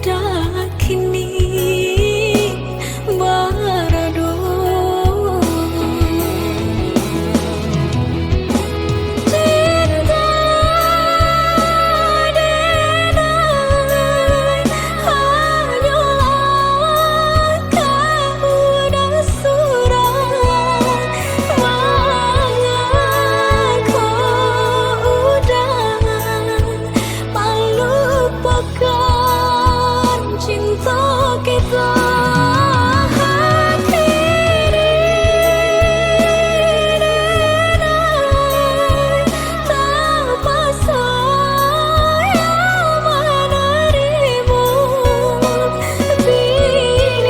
udah kini barado. Cinta denai hanyalah kau udah surah, mengaku udah melupakan cinta kita. Hati denai terpaksa yang menerima pilihan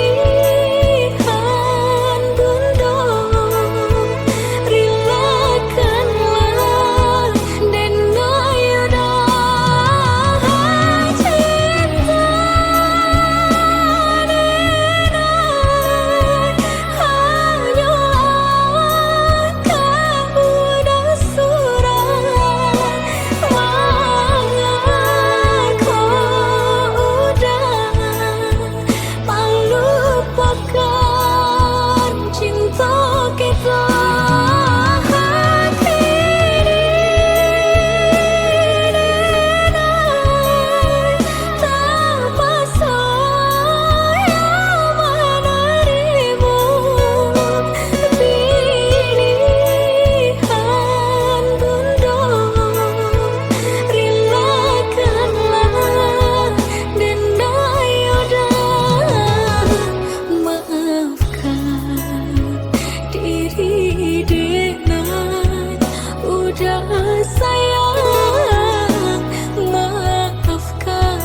bunda. Relakanlah denai udah cinta hanyalah kau udah surah, mengaku udah melupakan cinta kita. Hati denai terpaksa yang menerima pilihan bunda. Relakanlah denai udah maafkan diri denai udah sayang maafkan.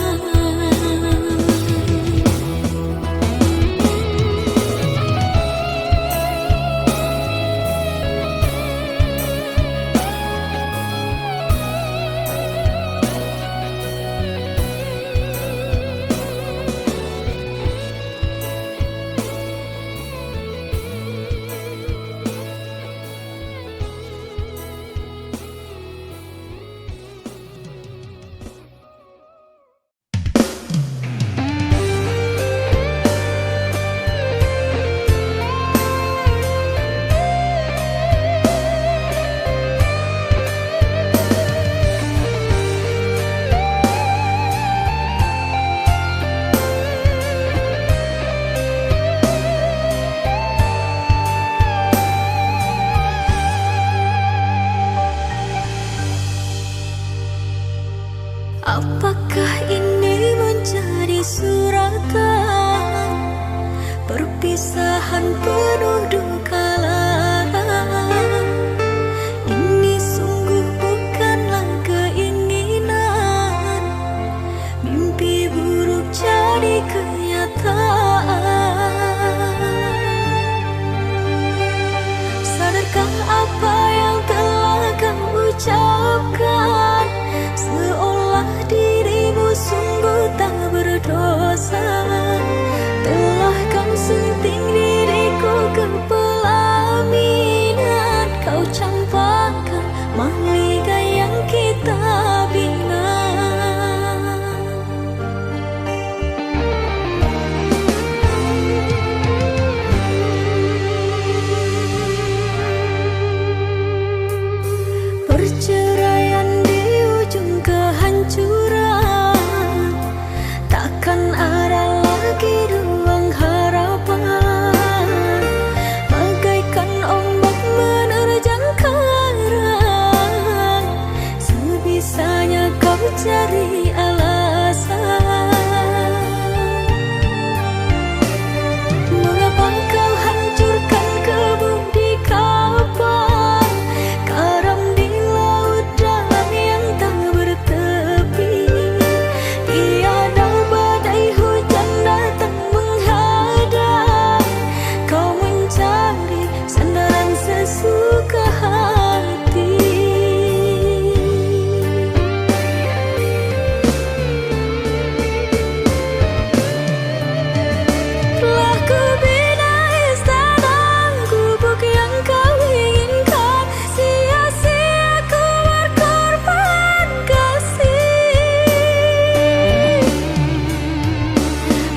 Apakah ini menjadi suratan perpisahan penuh duka lain? Ini sungguh bukanlah keinginan, mimpi buruk jadi kenyataan. Sadarkah apa yang telah kau ucapkan? Seolah dirimu sungguh tak berdosa. Telah kau sunting diriku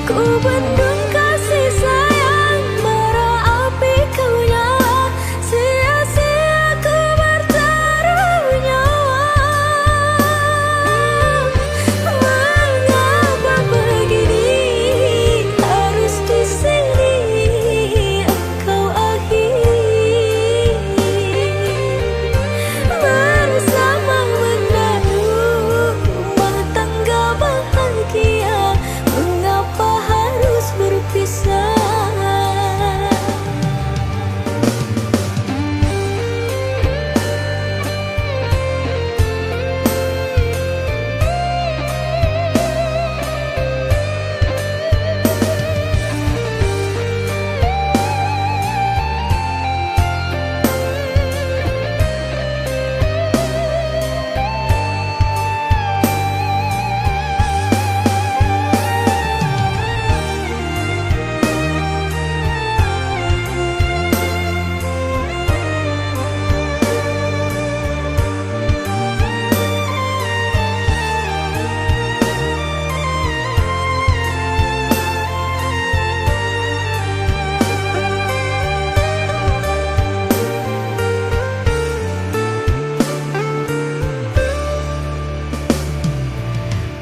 Ku bendung kasih sayang bara api kau nyala, sia-sia ku bertaruh nyawa. Mengapa begini harus di sini engkau akhiri bersama menandu rumah tangga bahagia. Mengapa harus berpisah?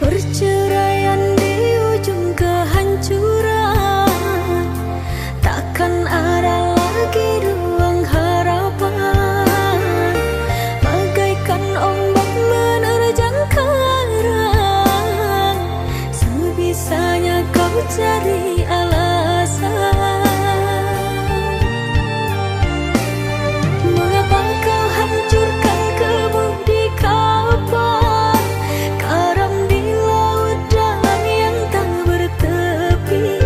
Perceraian di ujung kehancuran, takkan ada lagi ruang harapan. Bagaikan ombak menerjang karang, sebisanya kau cari alasan. Mengapa kau hancurkan kemudi kapan? Karam di laut dalam yang tak bertepi,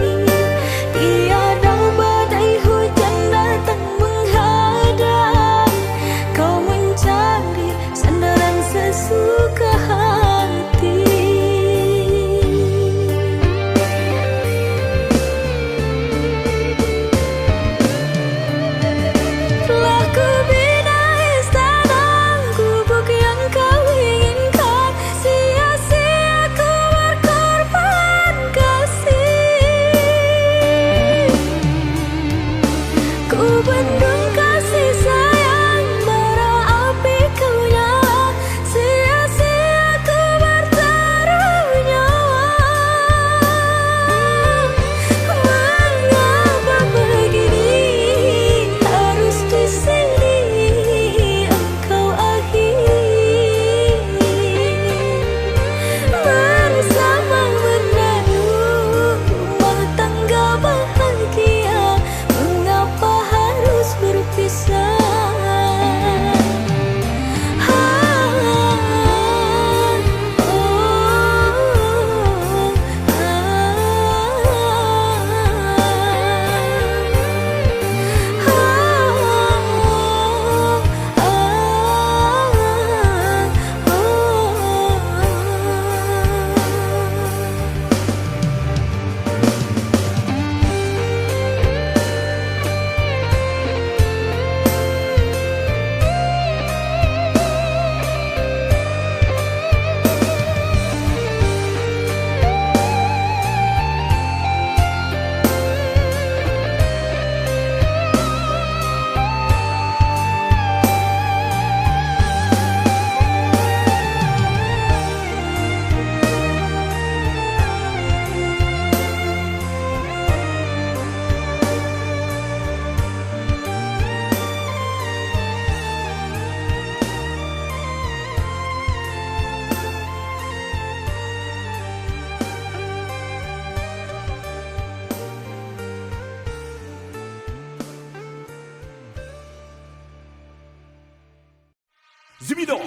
tiada badai hujan datang menghadang. Kau mencari sandaran sesuka hati. Telah ku bina istana gubuk yang kau inginkan, sia-sia ku berkorban kasih. Ku bendung kasih sayang bara api kau nyala, sia-sia ku bertaruh nyawa. Mengapa begini harus di sini engkau akhiri bersama menandu rumah tangga bahagia. Mengapa harus berpisah? Zubido.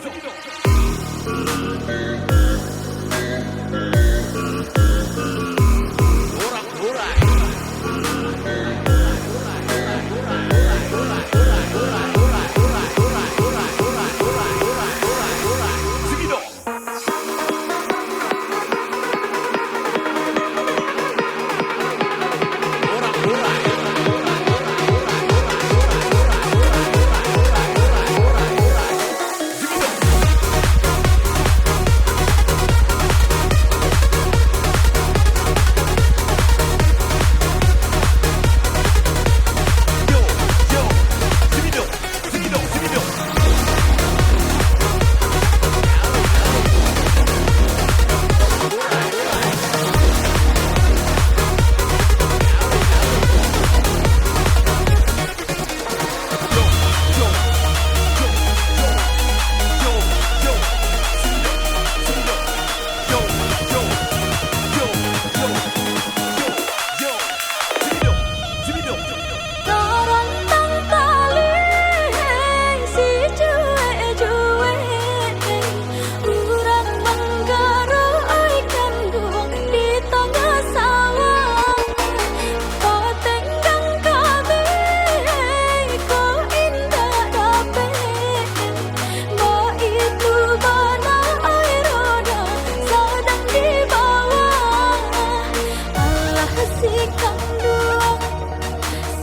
si kandung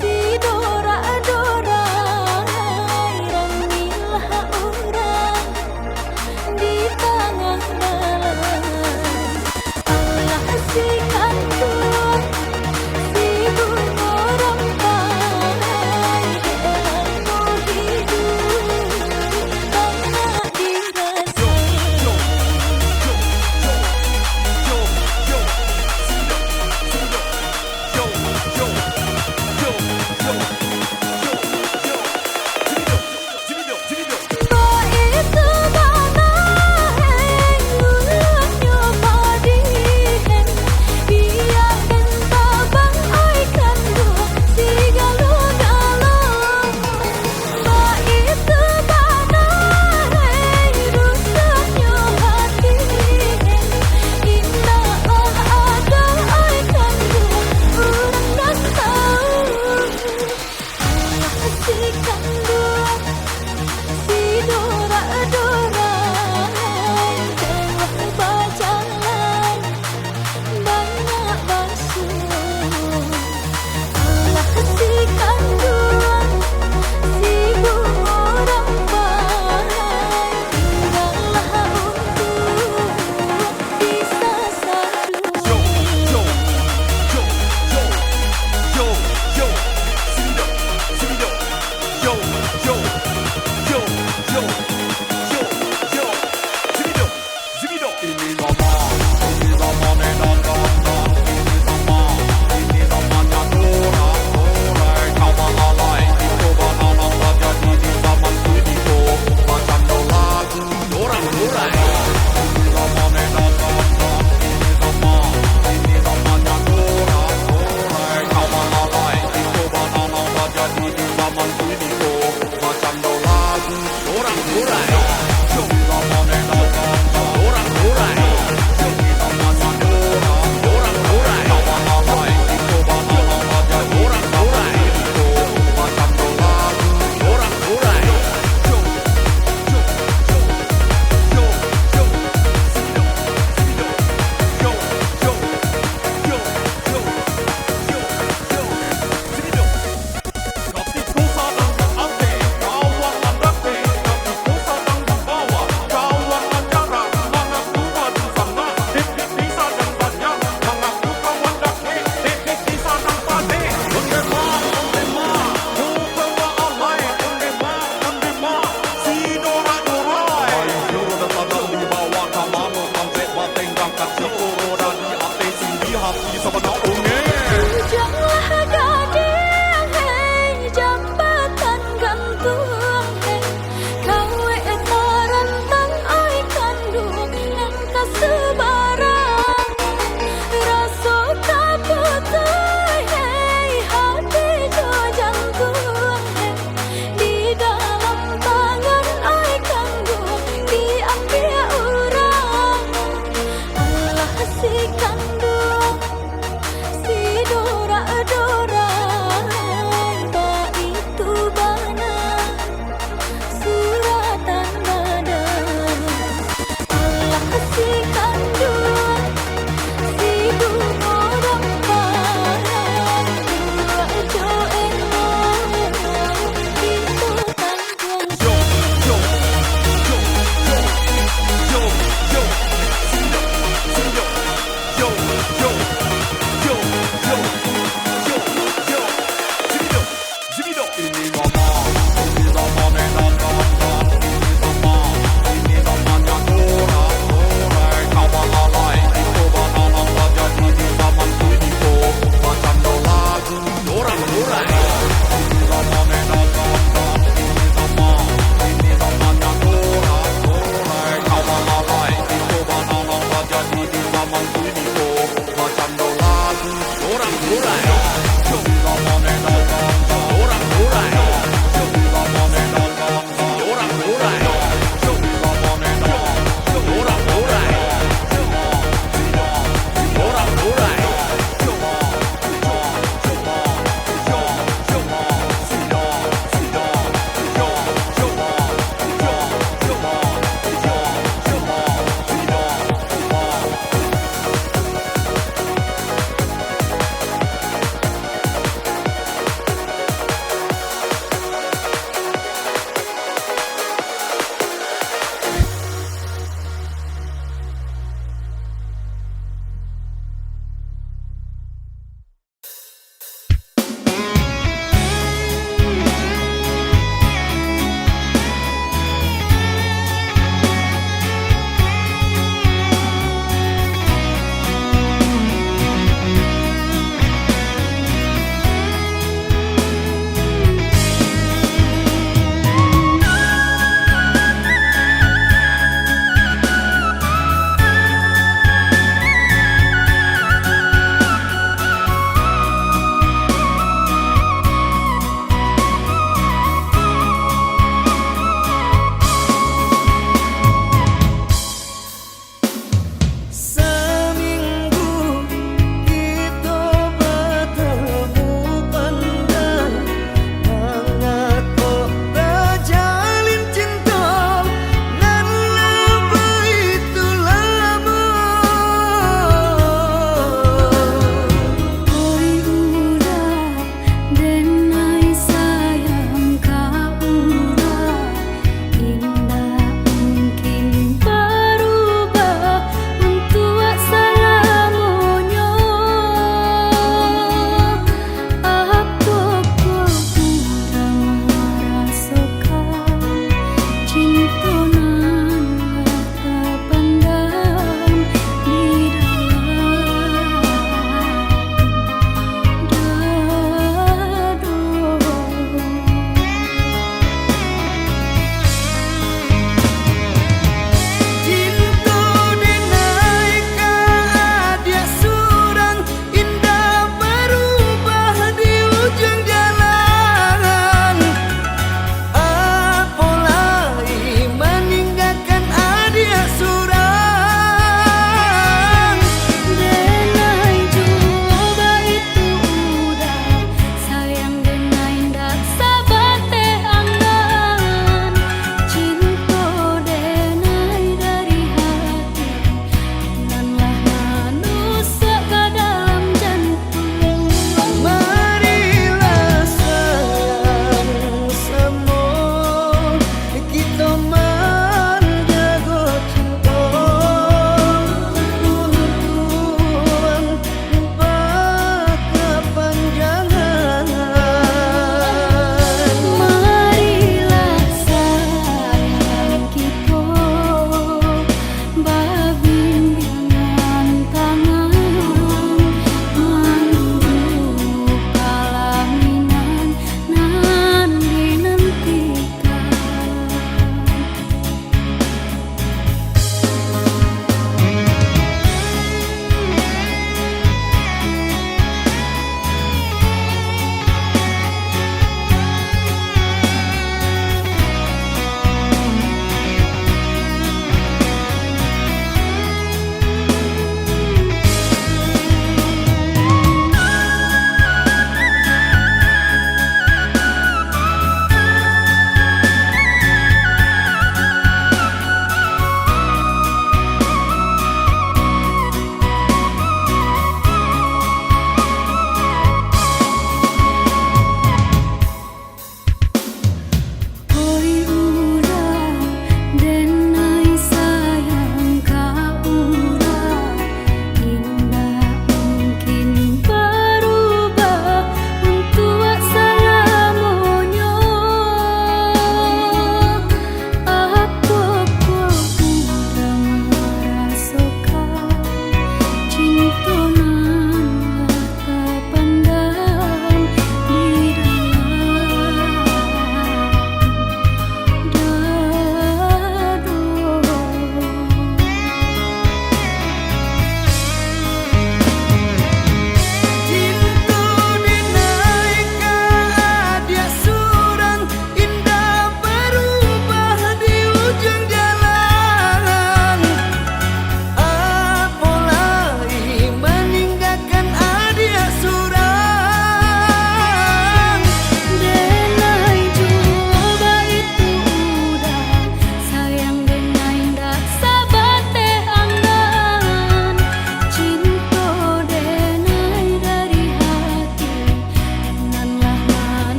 si Dora-Dora, ramilah orang di tengah malam. Allah si kandung si bunga rampai, dalammu hidup banyak dirasa.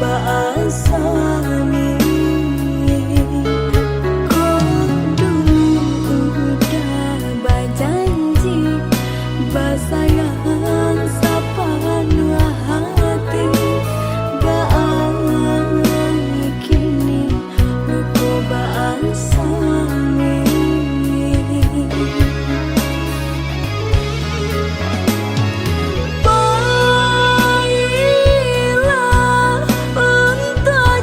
bahasani. Kau dulu udah berjanji bersayang sepenuh hati. Kini aku bahasani. Baiklah untuk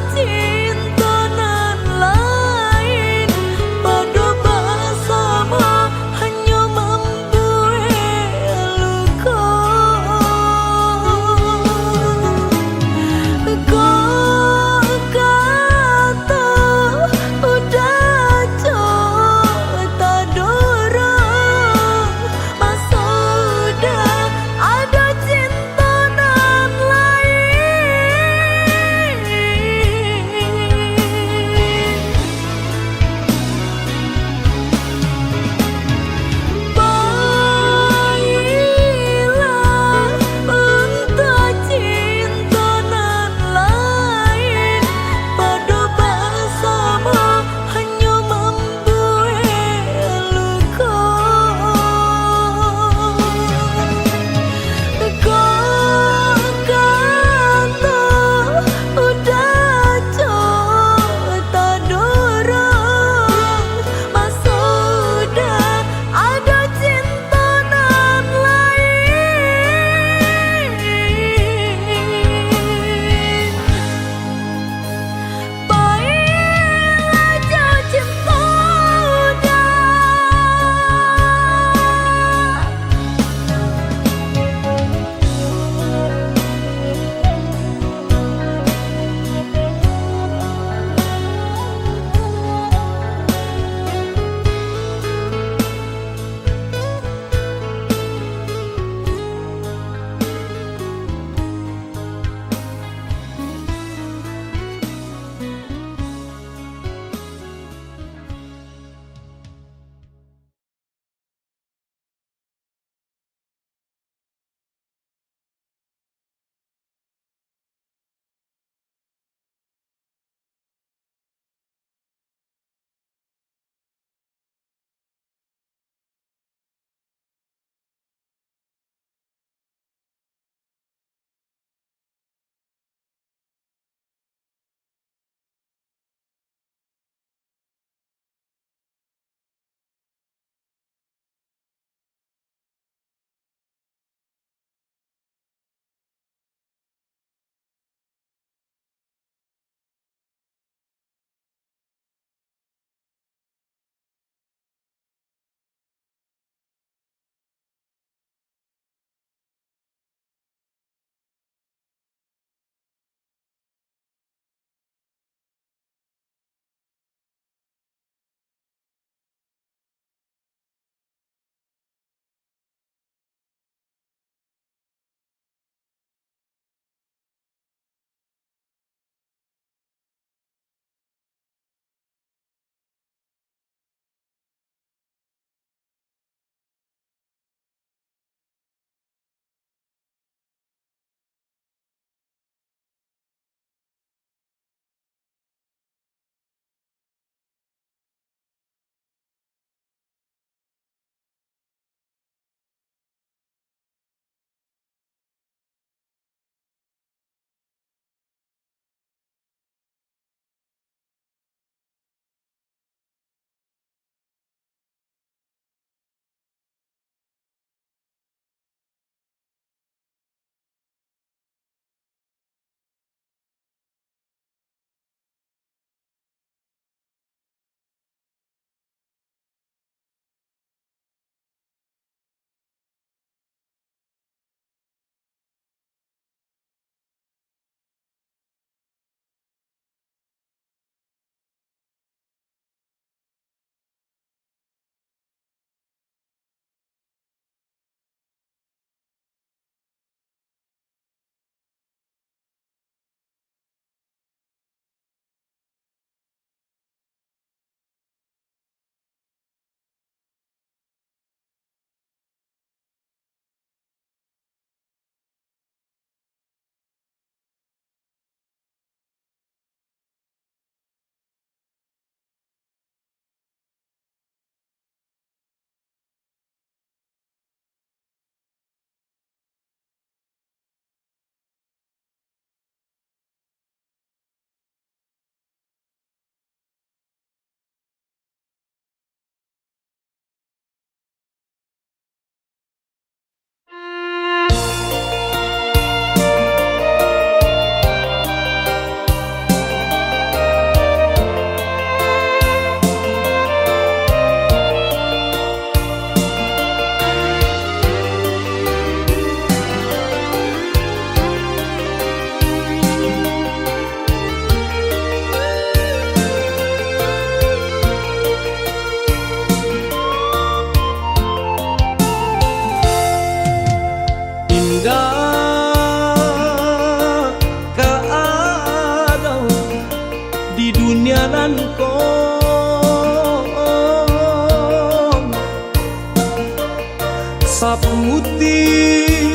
saputih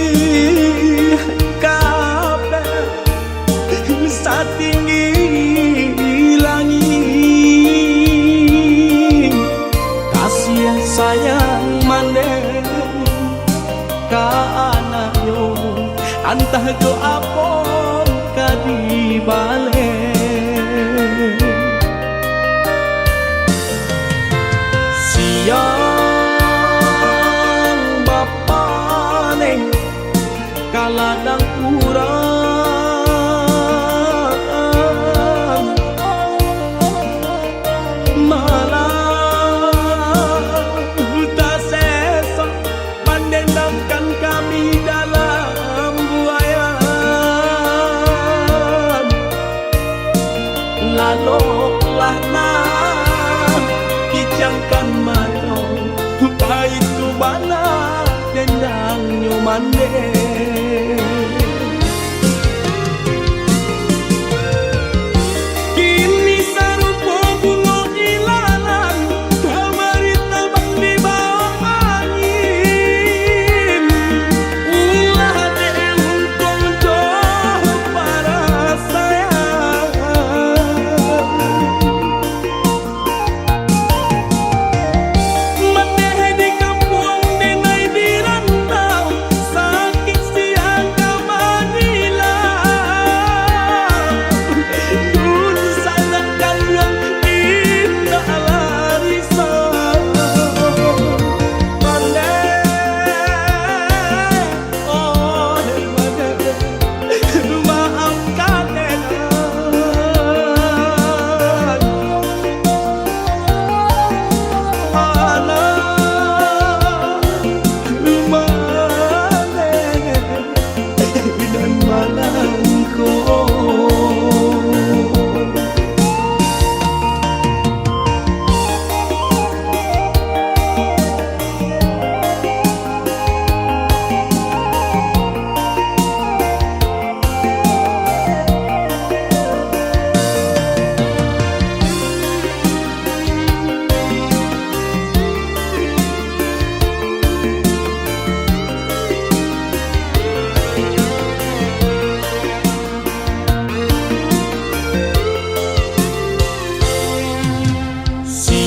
kabeh satinggi langit. Kasih sayang mandeng ka anaknya antah go apon kadi balik. Siang bapane kaladang urang malah tak sesa mendendamkan kami dalam buayan. Lalu lah kijangkan mata itu bana dendang nyomande. Kini sarupo bunga ilalang kamari tabang di bawah angin. Ulah de untung jauh para sayang.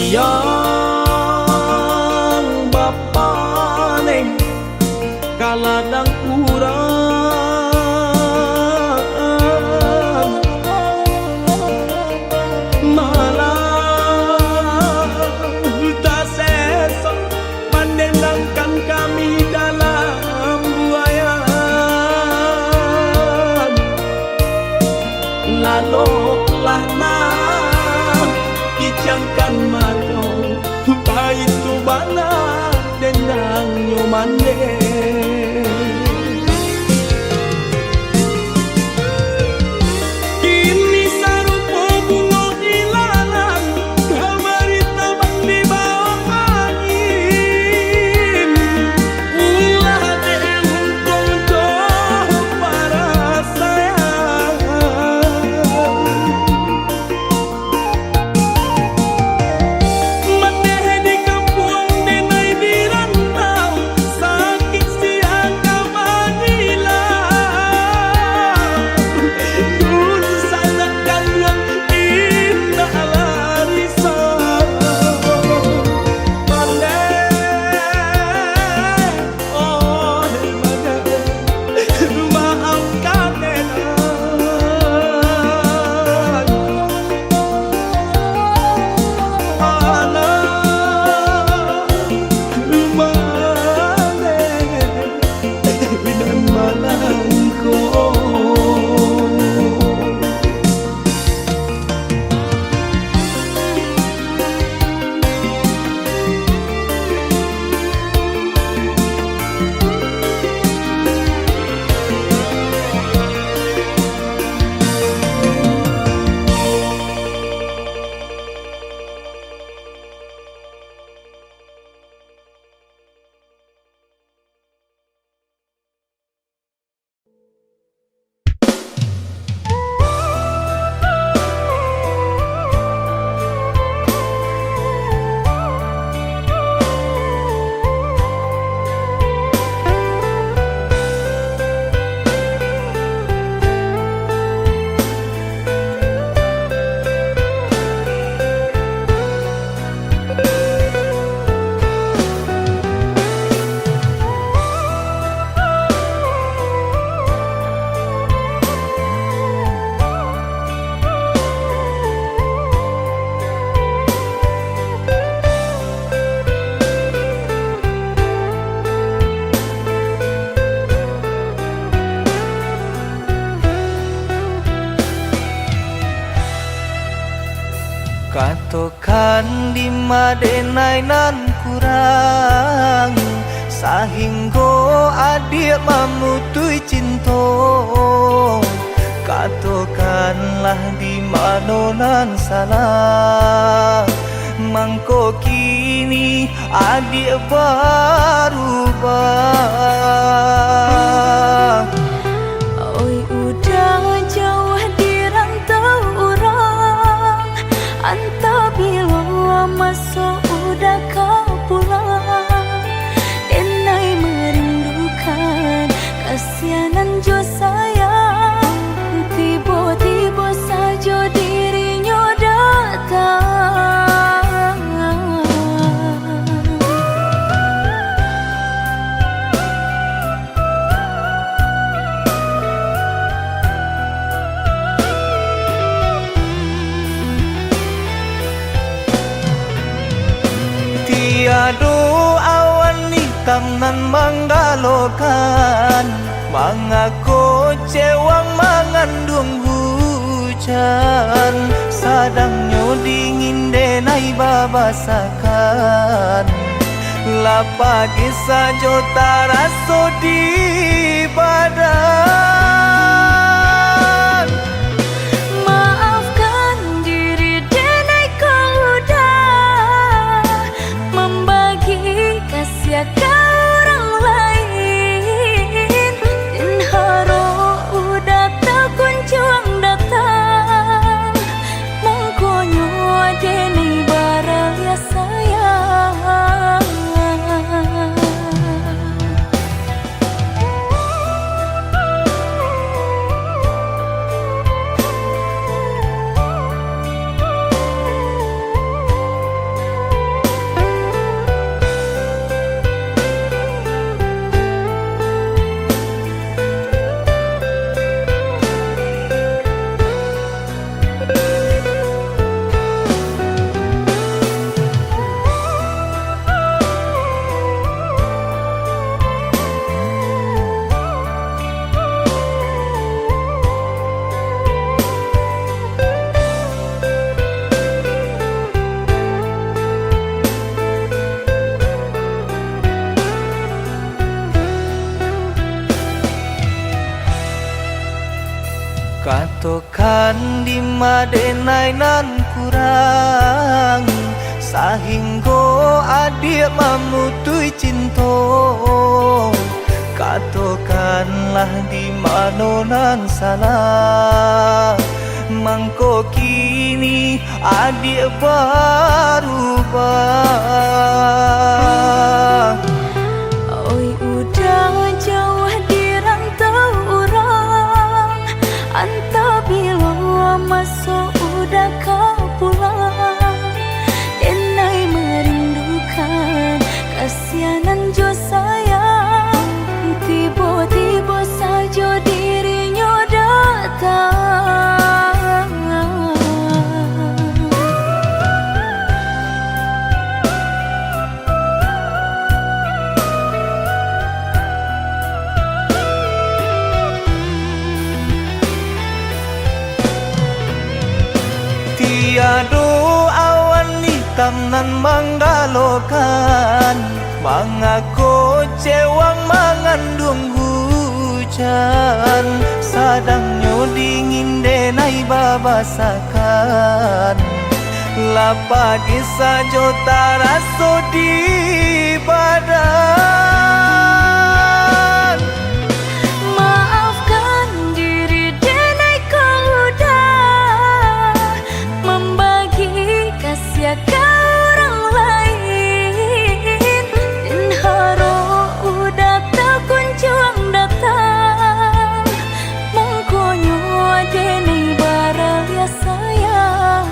Siang bapane kaladang urang malah tak sesa mendendangkan kami dalam buayan. Lalu lah kijangkan mata itu bana dendang nyomande. Kini sarupo bunga ilalang kamari tabang di bawah angin. Ulah de untung jauh para sayang. Sakit Katokan di madenai nan kurang sahingga adik mamutui cinta. Katokanlah di mana nan salah, mangko kini adik berubah. Oi udah jauh di rantau orang, anta bila masuk udah kau pulang. Enai merindukan kasihanan jo sayang, tiba-tiba saja dirinya datang. Tiada awan hitam nan menggalokan, mengaku cewang mengandung hujan. Sadangnya dingin denai babasakan, lapagi saja taraso di badan. Maafkan diri denai kau udah membagi kasih ke orang lain, dan haro udah tak kunjung datang. Mongkonyo denai baraya sayang. Katokan di madenai nan kurang sahingga adik mamutui cinta. Katokanlah di mana nan salah, mangko kini adik berubah. Oi udah jauh di rantau orang, anta bila masuk udah kau pulang. Enai merindukan kasihanan jo sayang, tiba-tiba saja dirinya datang. Tiada awan hitam nan menggalokan, mengaku cewang mengandung hujan. Sadangnya dingin denai babasakan, lapagi saja taraso di badan. Maafkan diri denai kau udah membagi kasih ke orang lain, dan haro udah tak kunjung datang. Mongkonyo denai baraya sayang.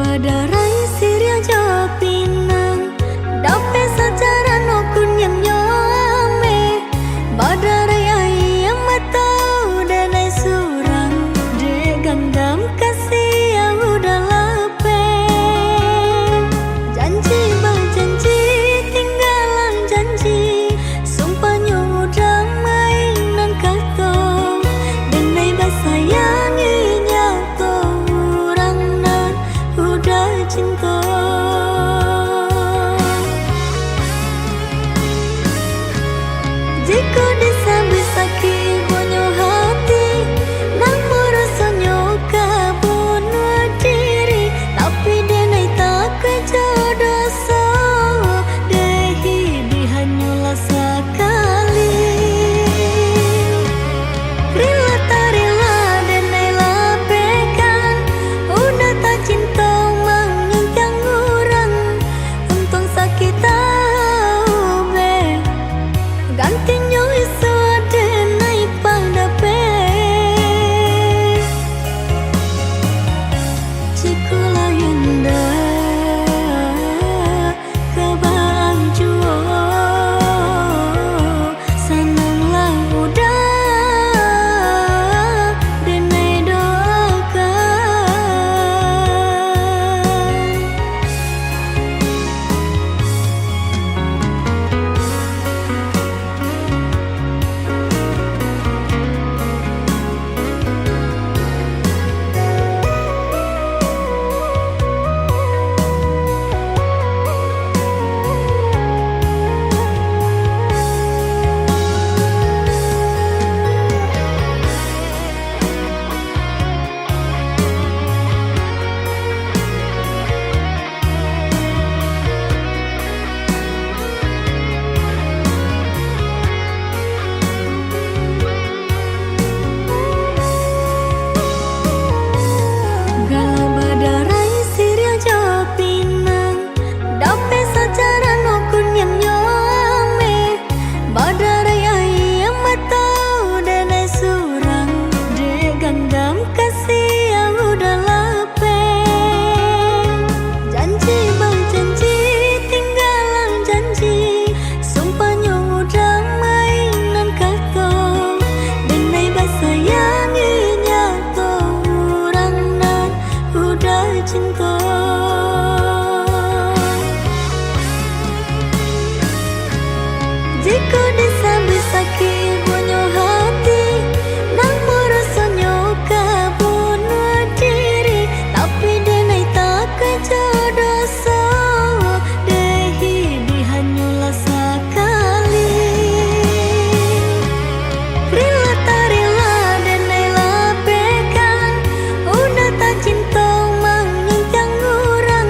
badarai siria jo pinang dape sacara no kunyam nyome badarai ayam matau danai surang de ganggam kasih yang udah lape janji bang janji tinggalan janji sumpahnya udah mainan kato danai basayangi nyato orang nan udah cinta jika disambil sakit bonyo hati nang merasanya bunuh diri tapi denai tak kejodoh so dehi dihanyalah sekali rela tak rela denai lapekan udah tak cinta menginjang orang untung sakit tahu be gantinya isu denai pangdape cikula yunda kebang juo senanglah udah denai doakan Gala badarai siria jo pinang dape sacara no kunyam nyome badarai ayam matau danai surang de ganggam kasih yang udah lape janji bang janji tinggalan janji sumpahnya udah mainan kato denai basayangi nyato orang nan udah cinta jika disambil sakit bonyo hati nang merasanya bunuh diri tapi denai tak kejodoh so dehi dihanyalah sekali rela tak rela denai lapekan udah tak cinta menginjang orang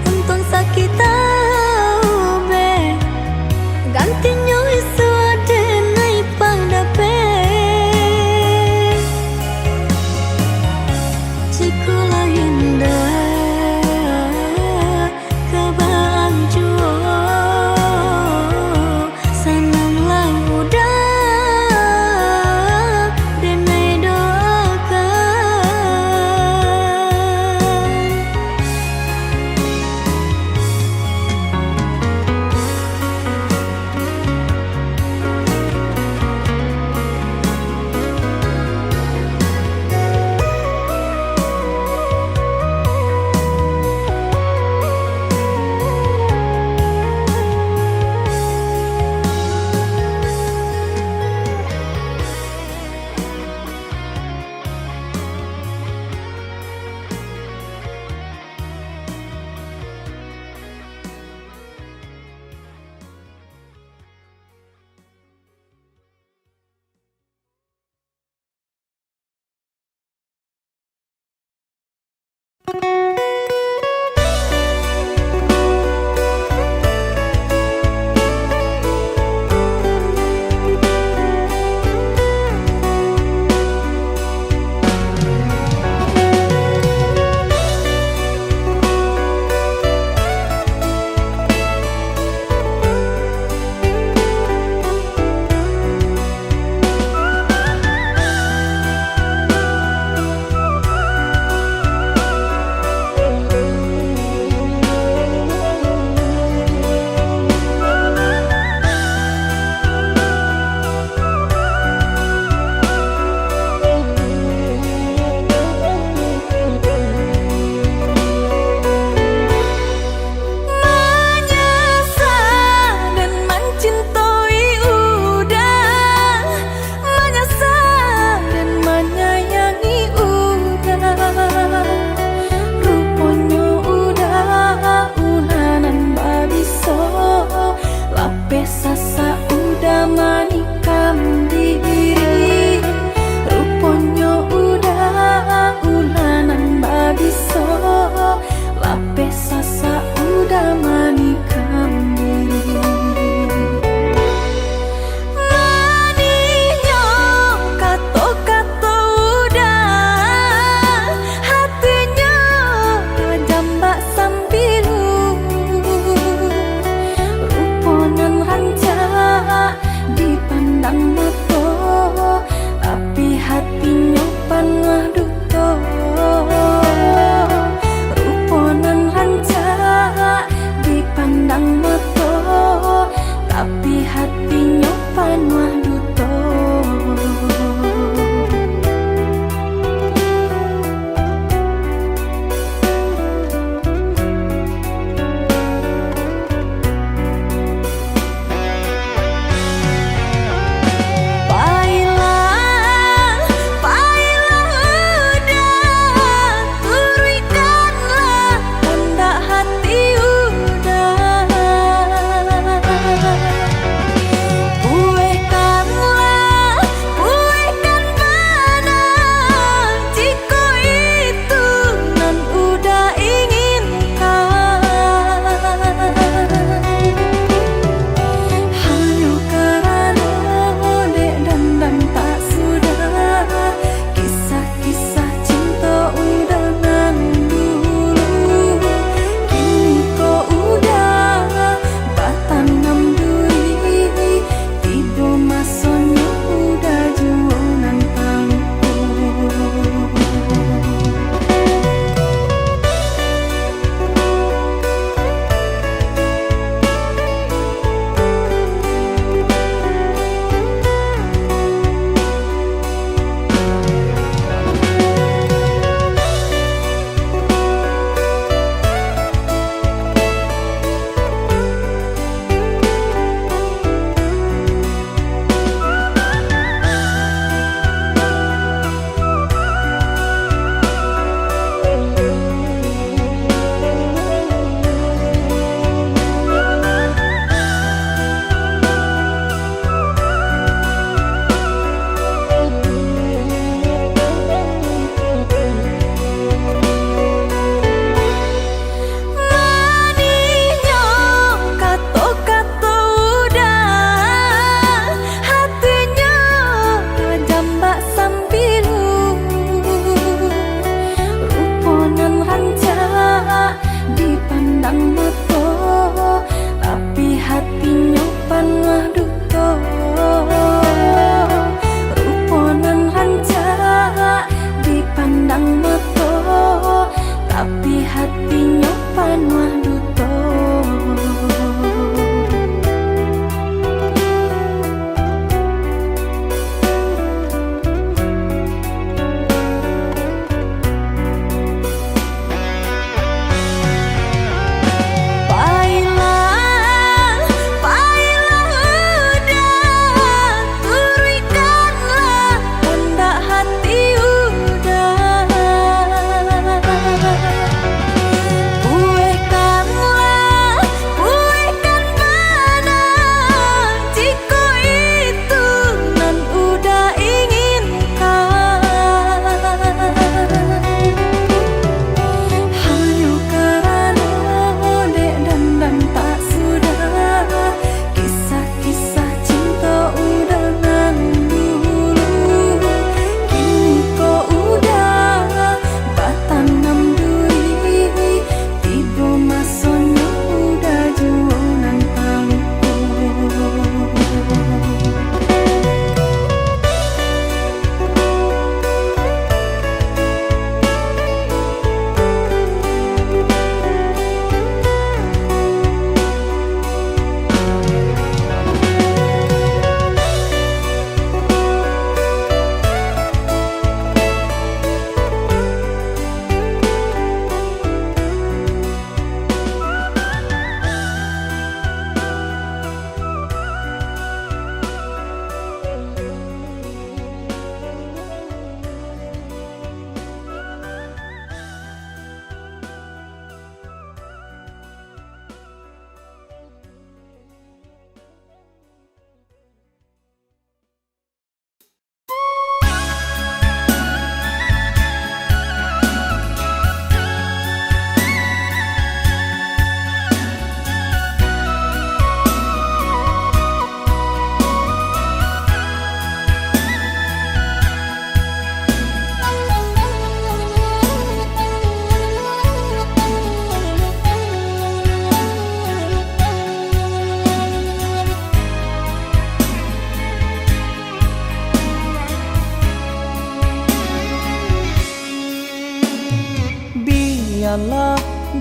untung sakit tahu be gantinya isu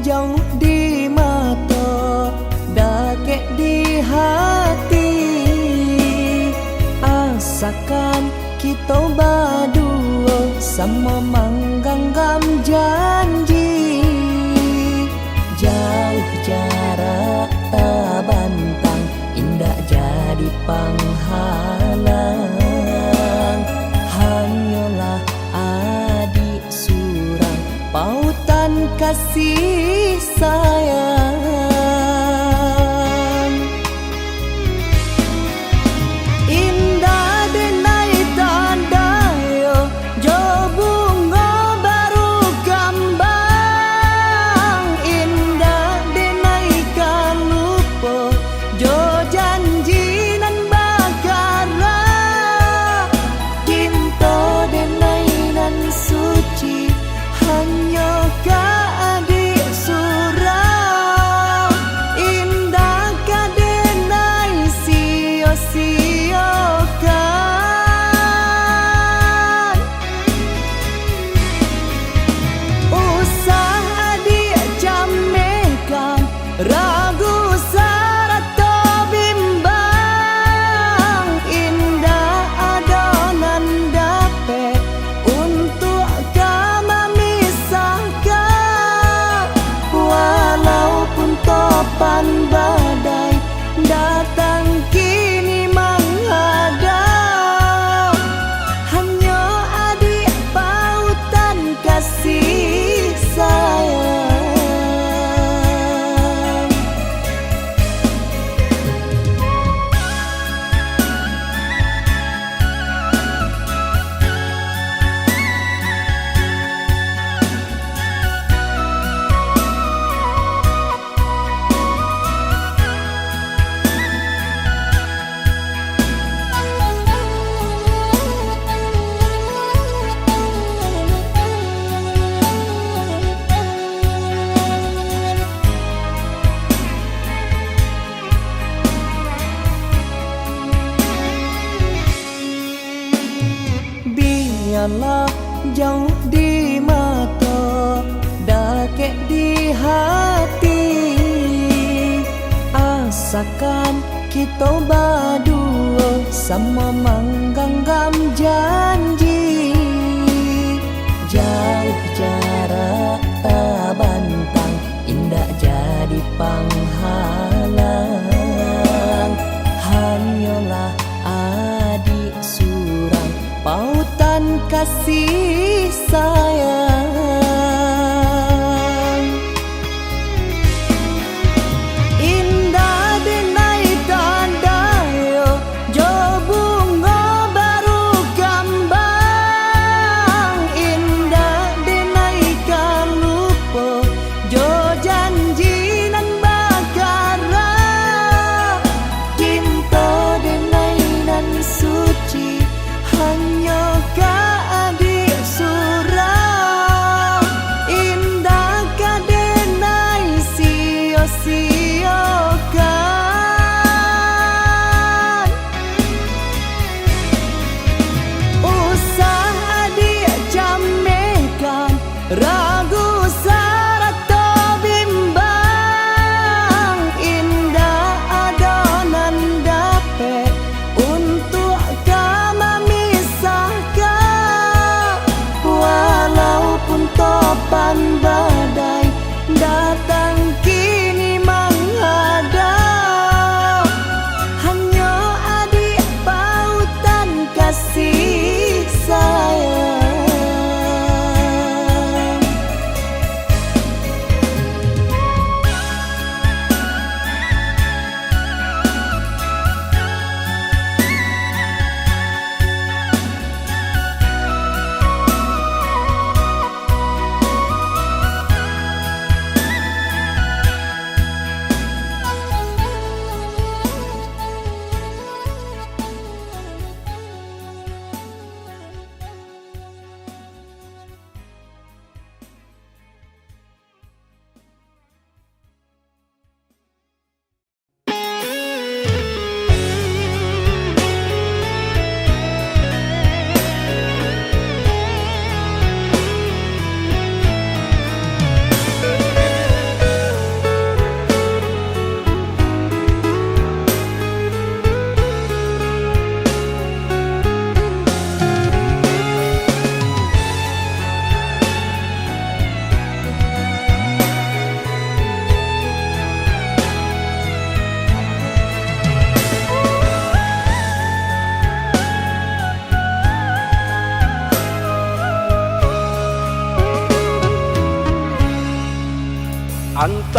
jauh di mata, dakek di hati. Asakan kita berdua sama menggenggam janji. Jauh jarak tak bantang, indah jadi penghalang. Hanyalah adik surang, pautan kasih sayang. Indah denai tandayo, jo bunga baru kambang. Indah denai kalupo, jo janji nan bakara. Cinta denai nan suci, hanya ka adik surau. Indah ka denai sio-siokan. Usah adik jamekan, ragu sarato bimbang. Indah adonan dapat untuk kami misahkan. Walaupun topan badai datang kini menghadap, hanya adik pautan kasih sayang. Biarlah jauh di mata, dakek di hati. Asakan kita berdua sama menggenggam janji. Jauh jarak tak bantang, indah jadi penghalang. Hanyalah adik surang, pautan kasih sayang. Indah denai tandayo, jo bunga baru kambang. Indah denai kalupo,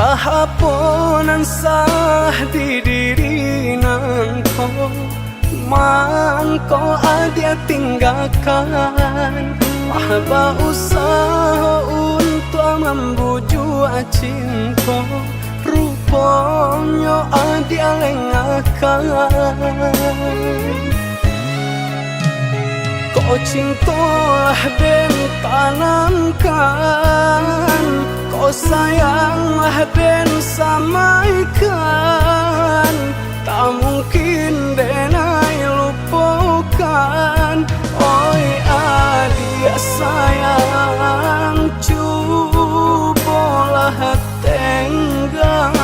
Entah apa nan sah di diri nangko, mangko adia tinggalkan. Mahba usaha untuk membujuk cinta, rupanya adia lengakan. Kau cintalah dan tanamkan, kau sayanglah dan samaikan. Tak mungkin denai lupakan. Oi adik sayang, cobalah tenggang.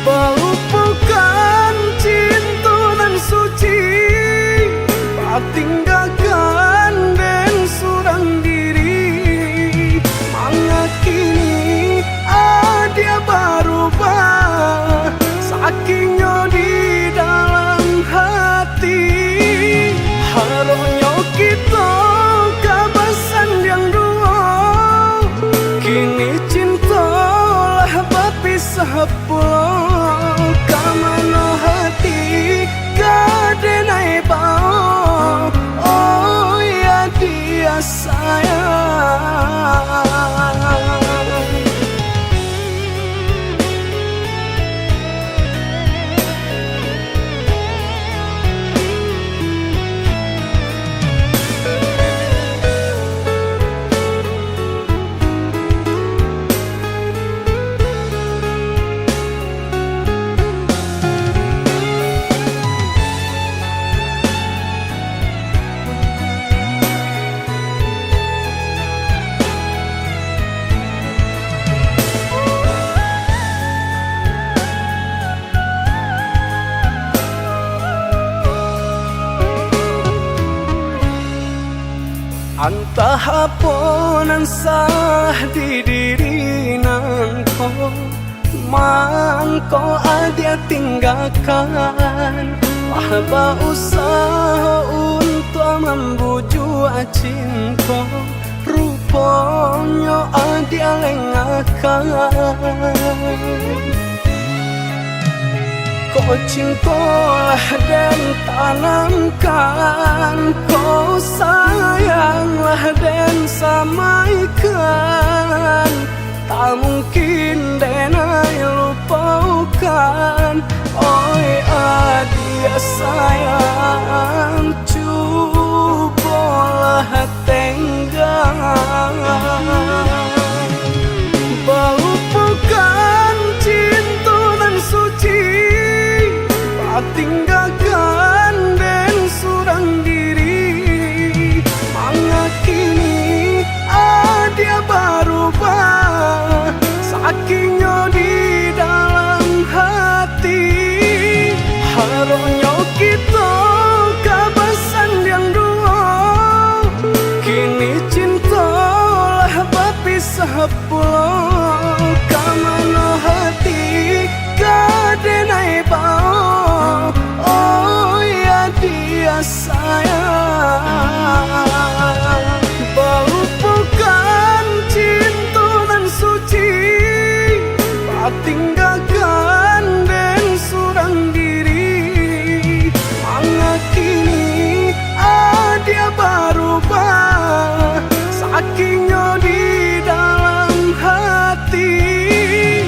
Melupakan cinta nan suci, tinggalkan dan surang diri. Mengakini dia berubah, sakingnya di dalam hati. Harusnya kita kabasan yang dua, kini cintalah berpisah pulau. Kamana hati kadenai bau, oh ya dia sayang. Entah apa nan sah di diri nangko, mangko adia tinggalkan. Mahba usaha untuk membujuk cinta, rupanya adia lengakan. Kau cintalah dan tanamkan, kau sayanglah dan samaikan. Tak mungkin denai lupakan. Oi adik sayang, cobalah tenggang. Melupakan cinta nan suci, tinggalkan dan surang diri. Mengakini dia berubah, sakingnya di dalam hati. Harusnya kita kabasan yang dua, kini cintalah berpisah pulau. Kamana hati kadenai bau, oh ya dia sayang. Melupakan cinta nan suci, tinggalkan dan surang diri. Mengakini dia berubah, sakingnya di dalam hati.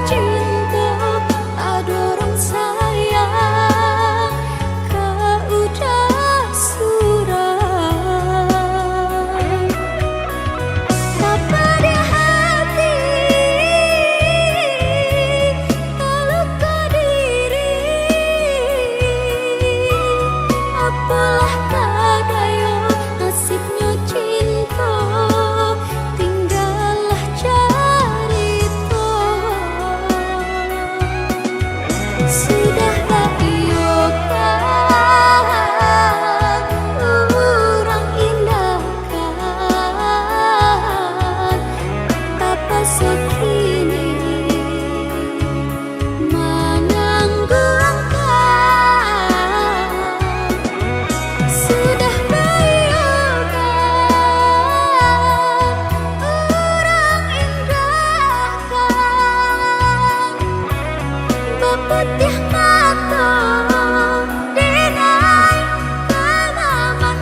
cinta ada orang sayang kau udah suram tanpa di hati kalau kau diri apalah kadaya nasibnya cinta tinggallah cerita sudahlah iyo kan orang indahkan tapa sekini menanggungkan sudah bayangkan orang indahkan bepetih mata denai kemamandang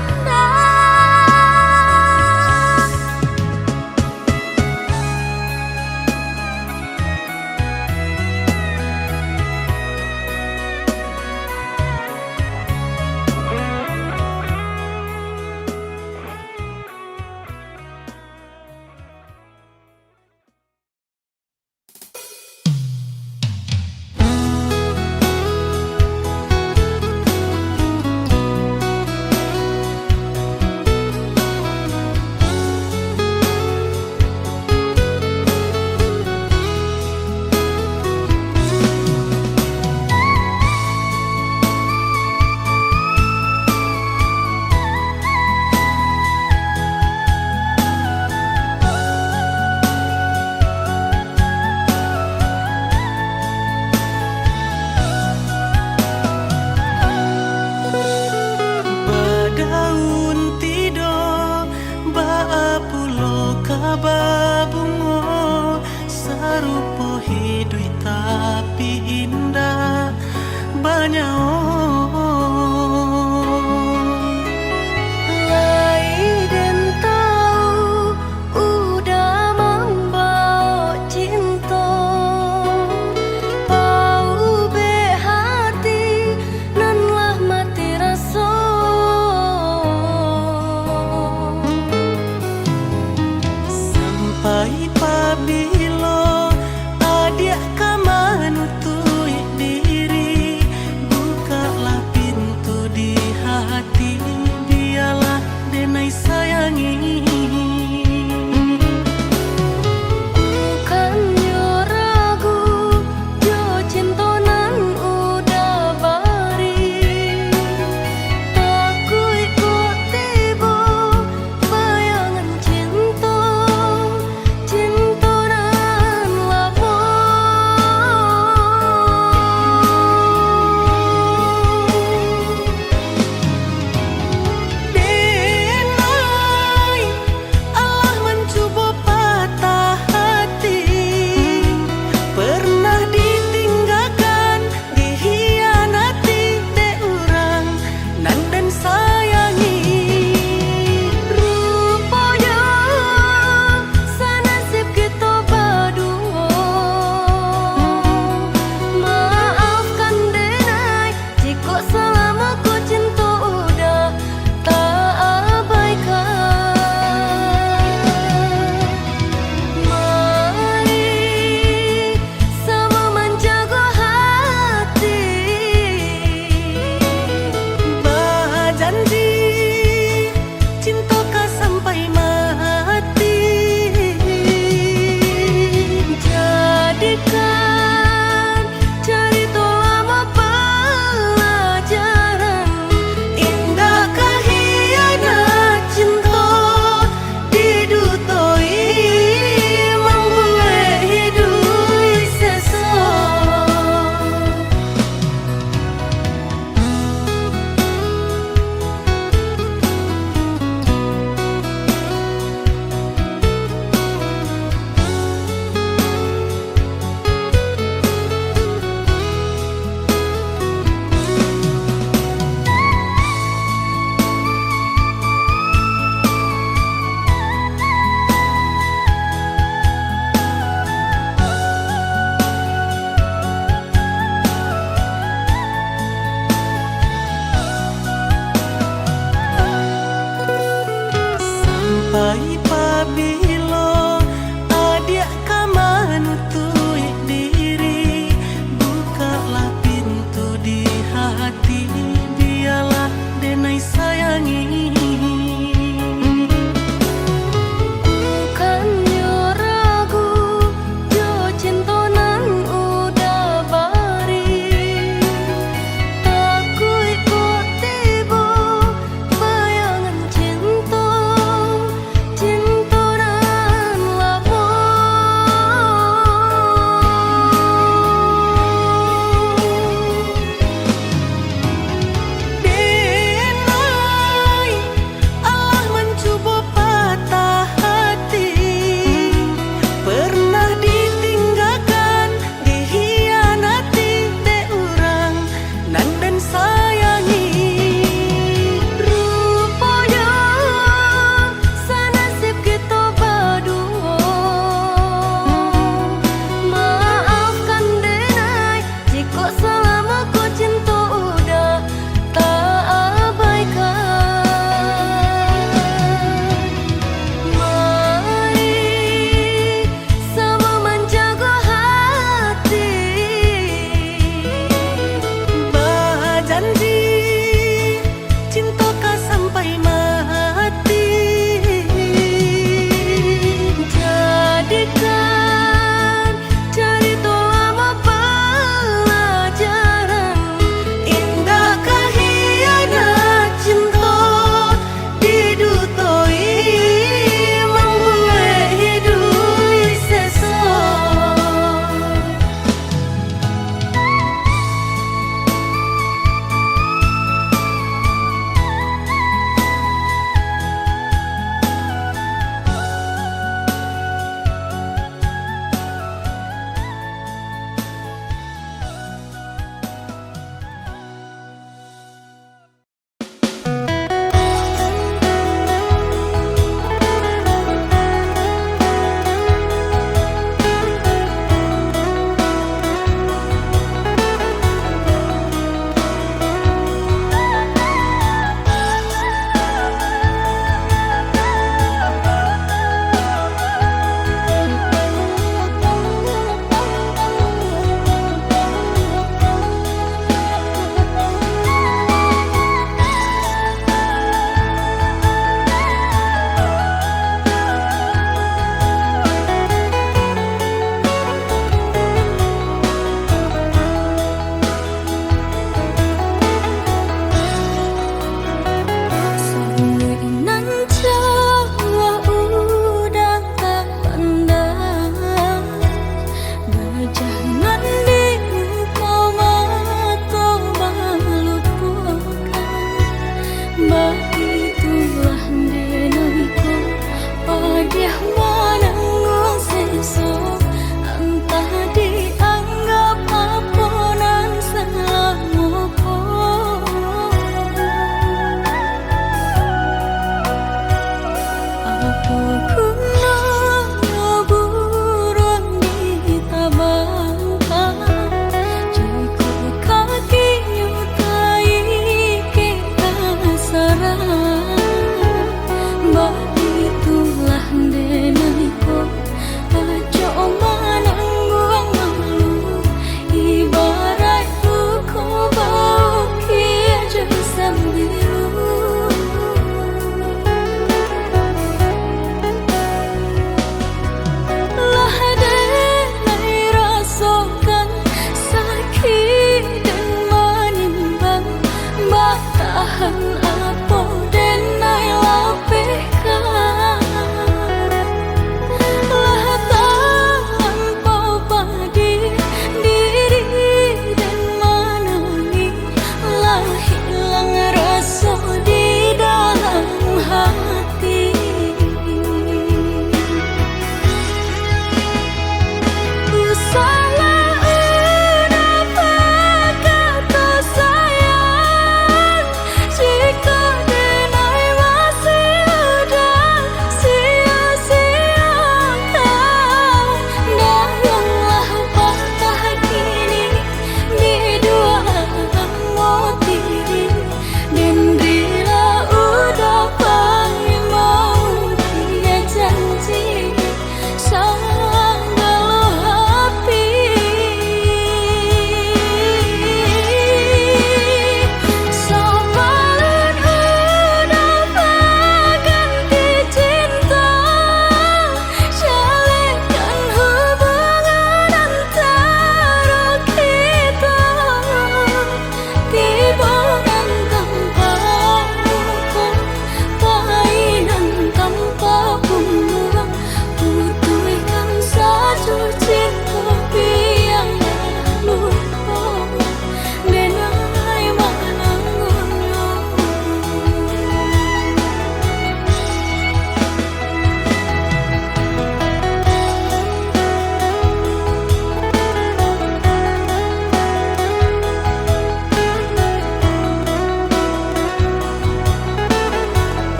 Badaun tido baapulo kababungo sarupo hidui tapi indah banyao Laiden tahu udah membawa cinta Pau be hati nan lah mati rasa sampai pabila